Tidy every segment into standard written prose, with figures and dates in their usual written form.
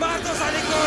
मार दो साले को।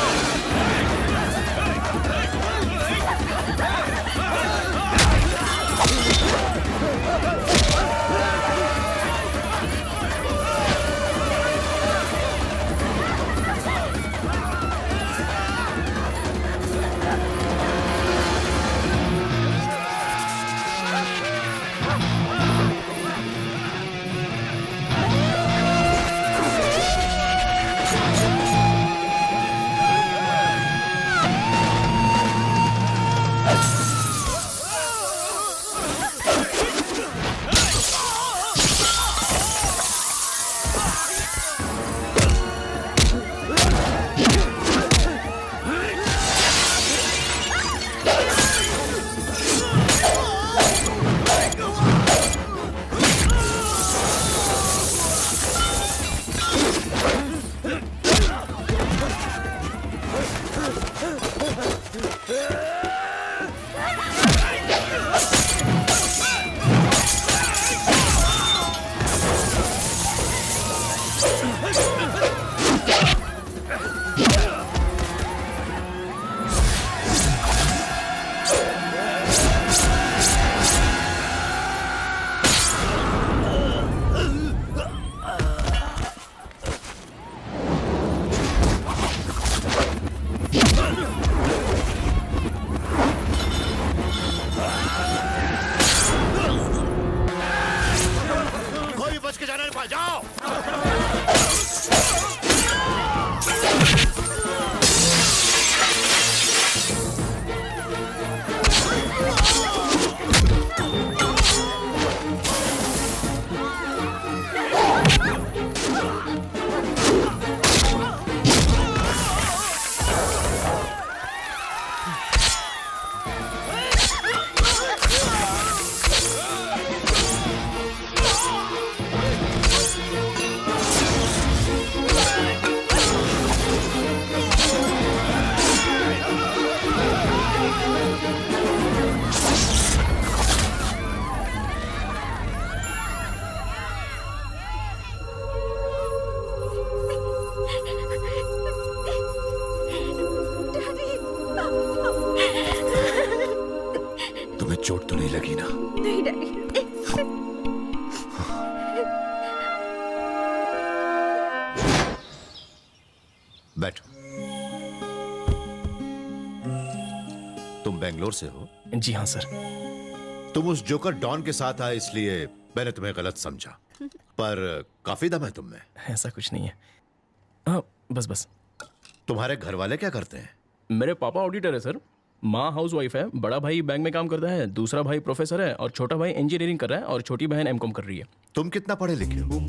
तुम्हें चोट तो नहीं लगी ना? नहीं डैडी। बैठो। तुम बेंगलोर से हो? जी हाँ सर। तुम उस जोकर डॉन के साथ आए इसलिए मैंने तुम्हें गलत समझा, पर काफी दम है तुम में। ऐसा कुछ नहीं है। हाँ बस। तुम्हारे घर वाले क्या करते हैं? मेरे पापा ऑडिटर है सर, माँ हाउस वाइफ है, बड़ा भाई बैंक में काम करता है, दूसरा भाई प्रोफेसर है और छोटा भाई इंजीनियरिंग कर रहा है और छोटी बहन एमकॉम कर रही है। तुम कितना पढ़े लिखे हो?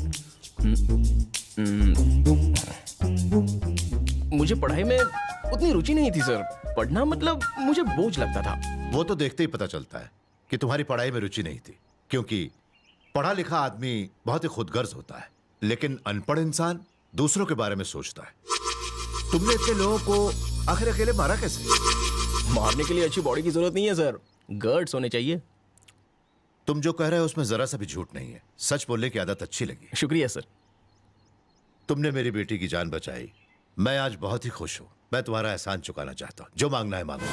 मुझे पढ़ाई में उतनी रुचि नहीं थी सर। पढ़ना मतलब मुझे बोझ लगता था। वो तो देखते ही पता चलता है कि तुम्हारी पढ़ाई में रुचि नहीं थी, क्योंकि पढ़ा लिखा आदमी बहुत ही खुदगर्ज होता है, लेकिन अनपढ़ इंसान दूसरों के बारे में सोचता है। तुमने इतने लोगों को आखिर अकेले मारा कैसे? मारने के लिए अच्छी बॉडी की जरूरत नहीं है सर, गर्ड्स होने चाहिए। तुम जो कह रहे हो उसमें जरा सा भी झूठ नहीं है। सच बोलने की आदत अच्छी लगी। शुक्रिया सर। तुमने मेरी बेटी की जान बचाई, मैं आज बहुत ही खुश हूं। मैं तुम्हारा एहसान चुकाना चाहता हूं। जो मांगना है मांगो।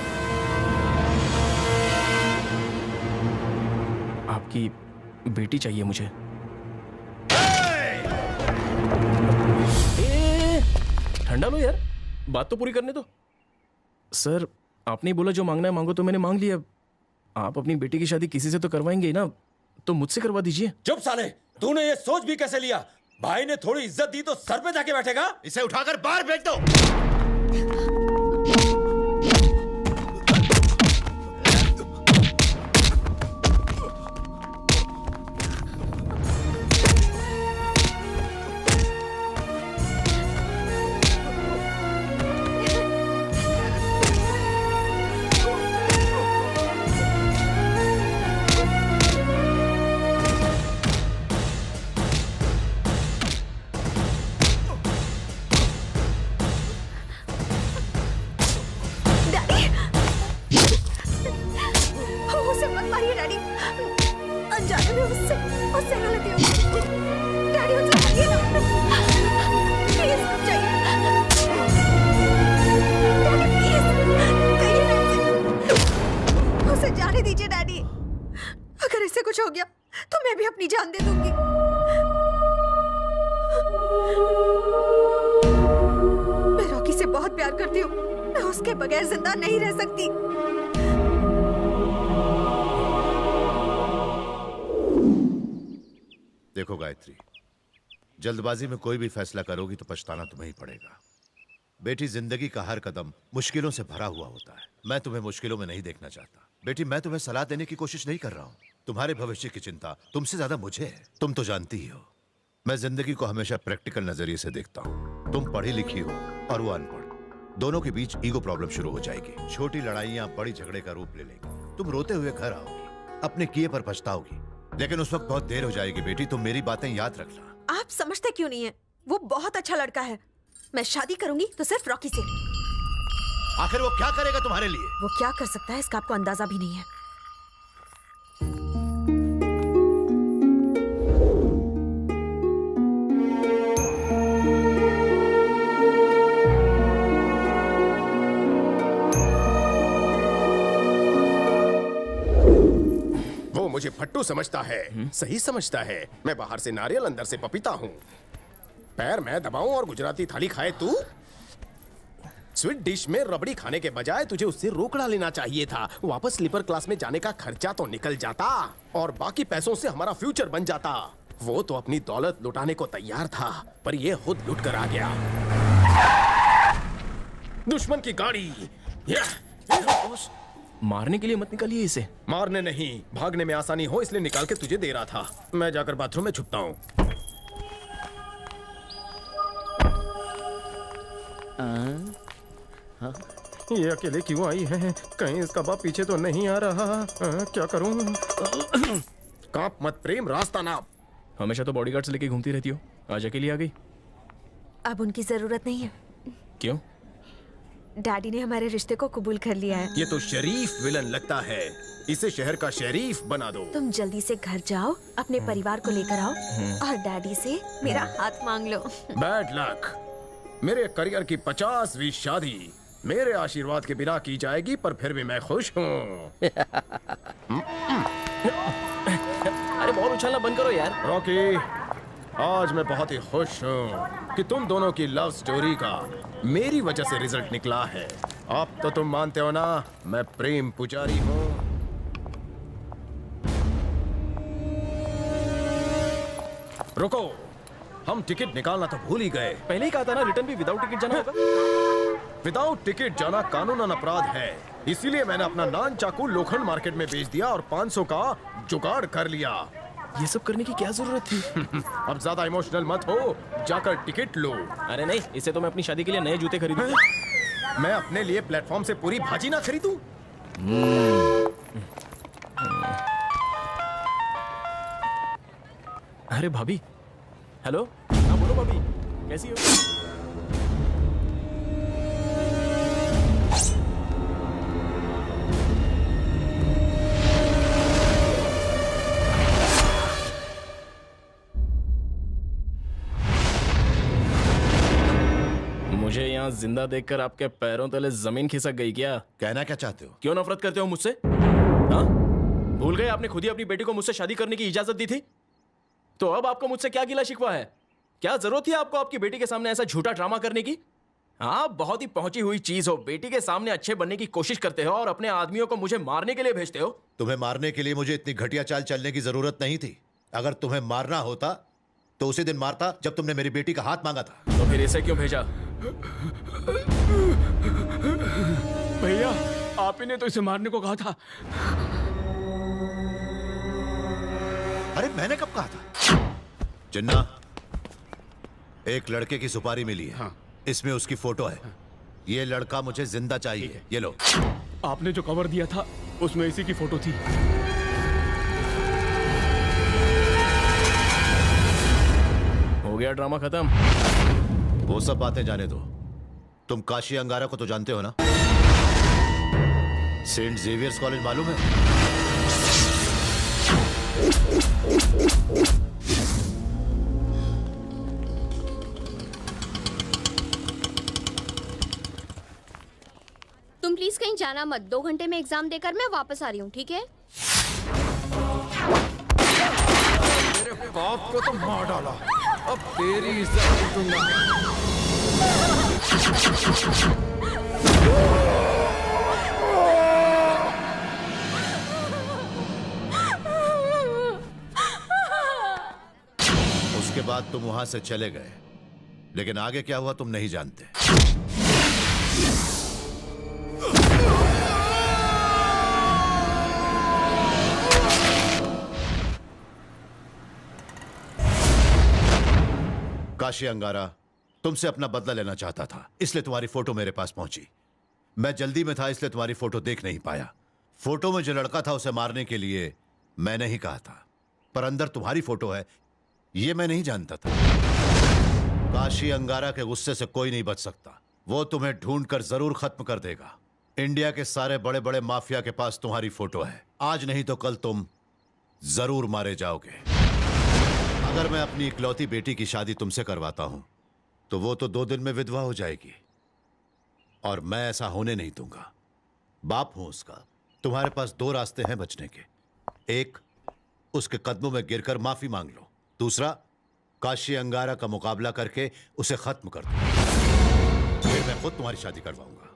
आपकी बेटी चाहिए मुझे। ठंडा लो यार, बात तो पूरी करने दो। सर आपने बोला जो मांगना है मांगो, तो मैंने मांग लिया। आप अपनी बेटी की शादी किसी से तो करवाएंगे ना, तो मुझसे करवा दीजिए। चुप साले, तूने ये सोच भी कैसे लिया? भाई ने थोड़ी इज्जत दी तो सर पे जाके बैठेगा? इसे उठाकर बाहर फेंक दो। हो गया तो मैं भी अपनी जान दे दूंगी। मैं रॉकी से बहुत प्यार करती हूँ, मैं उसके बगैर जिंदा नहीं रह सकती। देखो गायत्री, जल्दबाजी में कोई भी फैसला करोगी तो पछताना तुम्हें ही पड़ेगा। बेटी, जिंदगी का हर कदम मुश्किलों से भरा हुआ होता है। मैं तुम्हें मुश्किलों में नहीं देखना चाहता। बेटी, मैं तुम्हें सलाह देने की कोशिश नहीं कर रहा हूँ। तुम्हारे भविष्य की चिंता तुमसे ज्यादा मुझे है। तुम तो जानती ही हो, मैं जिंदगी को हमेशा प्रैक्टिकल नजरिए से देखता हूँ। तुम पढ़ी लिखी हो और वो अनपढ़, दोनों के बीच ईगो प्रॉब्लम शुरू हो जाएगी। छोटी लड़ाइयाँ बड़ी झगड़े का रूप ले लेंगी। तुम रोते हुए घर आओगी, अपने किए पर पछताओगी, लेकिन उस वक्त बहुत देर हो जाएगी। बेटी, तुम मेरी बातें याद रखना। आप समझते क्यों नहीं है? वो बहुत अच्छा लड़का है। मैं शादी करूंगी तो सिर्फ रॉकी से। आखिर वो क्या करेगा तुम्हारे लिए? वो क्या कर सकता है इसका आपको अंदाजा भी नहीं है। वो मुझे फट्टू समझता है। सही समझता है। मैं बाहर से नारियल, अंदर से पपीता हूँ। पैर मैं दबाऊं और गुजराती थाली खाए तू। स्वीट डिश में रबड़ी खाने के बजाय तुझे उससे रोकड़ा लेना चाहिए था। वापस स्लीपर क्लास में जाने का खर्चा तो निकल जाता और बाकी पैसों से हमारा फ्यूचर बन जाता। वो तो अपनी दौलत लुटाने को तैयार था, पर ये खुद लुट कर आ गया। दुश्मन की गाड़ी। मारने के लिए मत निकालिए इसे। मारने नहीं, भागने में आसानी हो इसलिए निकाल के तुझे दे रहा था। मैं जाकर बाथरूम में छुपता हूँ। ये अकेले क्यों आई है? कहीं इसका बाप पीछे तो नहीं आ रहा? क्या करूं? कांप मत प्रेम, रास्ता नाप। हमेशा तो बॉडीगार्ड्स लेके घूमती रहती हो, आज अकेली आ गई। अब उनकी जरूरत नहीं है। क्यों? डैडी ने हमारे रिश्ते को कबूल कर लिया है। ये तो शरीफ विलन लगता है। इसे शहर का शरीफ बना दो। तुम जल्दी से घर जाओ, अपने परिवार को लेकर आओ और डैडी से मेरा हाथ मांग लो। Bad luck. मेरे करियर की 50वीं शादी मेरे आशीर्वाद के बिना की जाएगी, पर फिर भी मैं खुश हूँ। अरे बहुत उछलना बंद करो यार। रॉकी, आज मैं बहुत ही खुश हूँ कि तुम दोनों की लव स्टोरी का मेरी वजह से रिजल्ट निकला है। अब तो तुम मानते हो ना, मैं प्रेम पुजारी हूँ। रुको, हम टिकट निकालना तो भूल ही गए। पहले ही कहा था ना, रिटर्न भी विदाउट टिकट जाना होगा। विदाउट टिकट जाना कानूनन अपराध है। इसीलिए मैंने अपना नान चाकू लोखंड मार्केट में बेच दिया और 500 का जुगाड़ कर लिया। ये सब करने की क्या जरूरत थी? अब ज्यादा इमोशनल मत हो, जाकर टिकट लो। अरे नहीं, इससे तो मैं अपनी शादी के लिए नए जूते खरीदूंगा। मैं अपने लिए प्लेटफॉर्म से पूरी भाजी ना खरीदूं? अरे भाभी, हेलो। हाँ बोलो भाभी, कैसी हो? मुझे यहाँ जिंदा देखकर आपके पैरों तले जमीन खिसक गई क्या? कहना क्या चाहते हो? क्यों नफरत करते हो मुझसे? हाँ? भूल गए आपने खुद ही अपनी बेटी को मुझसे शादी करने की इजाजत दी थी? तो अब आपको मुझसे क्या गिला शिकवा है? क्या जरूरत थी आपको आपकी बेटी के सामने ऐसा झूठा ड्रामा करने की? आप बहुत ही पहुंची हुई चीज हो। बेटी के सामने अच्छे बनने की कोशिश करते हो और अपने आदमियों को मुझे मारने के लिए भेजते हो। तुम्हें मारने के लिए मुझे इतनी घटिया चाल चलने की जरूरत नहीं थी। अगर तुम्हें मारना होता तो उसी दिन मारता जब तुमने मेरी बेटी का हाथ मांगा था। तो फिर इसे क्यों भेजा? भैया, आप ही ने तो इसे मारने को कहा था। अरे मैंने कब कहा था? जिन्ना, एक लड़के की सुपारी मिली है। हाँ। इसमें उसकी फोटो है। ये लड़का मुझे जिंदा चाहिए। ये लो। आपने जो कवर दिया था उसमें इसी की फोटो थी। हो गया ड्रामा खत्म। वो सब बातें जाने दो। तुम काशी अंगारा को तो जानते हो ना? सेंट जेवियर्स कॉलेज मालूम है? तुम प्लीज कहीं जाना मत। 2 घंटे में एग्जाम देकर मैं वापस आ रही हूँ, ठीक है? बाप को तो मार डाला, अब तेरी इज्जत लूटूंगा। उसके बाद तुम वहां से चले गए, लेकिन आगे क्या हुआ तुम नहीं जानते। काशी अंगारा तुमसे अपना बदला लेना चाहता था, इसलिए तुम्हारी फोटो मेरे पास पहुंची। मैं जल्दी में था इसलिए तुम्हारी फोटो देख नहीं पाया। फोटो में जो लड़का था उसे मारने के लिए मैंने ही कहा था, पर अंदर तुम्हारी फोटो है ये मैं नहीं जानता था। काशी अंगारा के गुस्से से कोई नहीं बच सकता, वो तुम्हें ढूंढकर जरूर खत्म कर देगा। इंडिया के सारे बड़े बड़े माफिया के पास तुम्हारी फोटो है, आज नहीं तो कल तुम जरूर मारे जाओगे। अगर मैं अपनी इकलौती बेटी की शादी तुमसे करवाता हूं तो वो तो 2 दिन में विधवा हो जाएगी, और मैं ऐसा होने नहीं दूंगा। बाप हूं उसका। तुम्हारे पास 2 रास्ते हैं बचने के। एक, उसके कदमों में गिरकर माफी मांग लो। दूसरा, काशी अंगारा का मुकाबला करके उसे खत्म कर दो। फिर मैं खुद तुम्हारी शादी करवाऊंगा।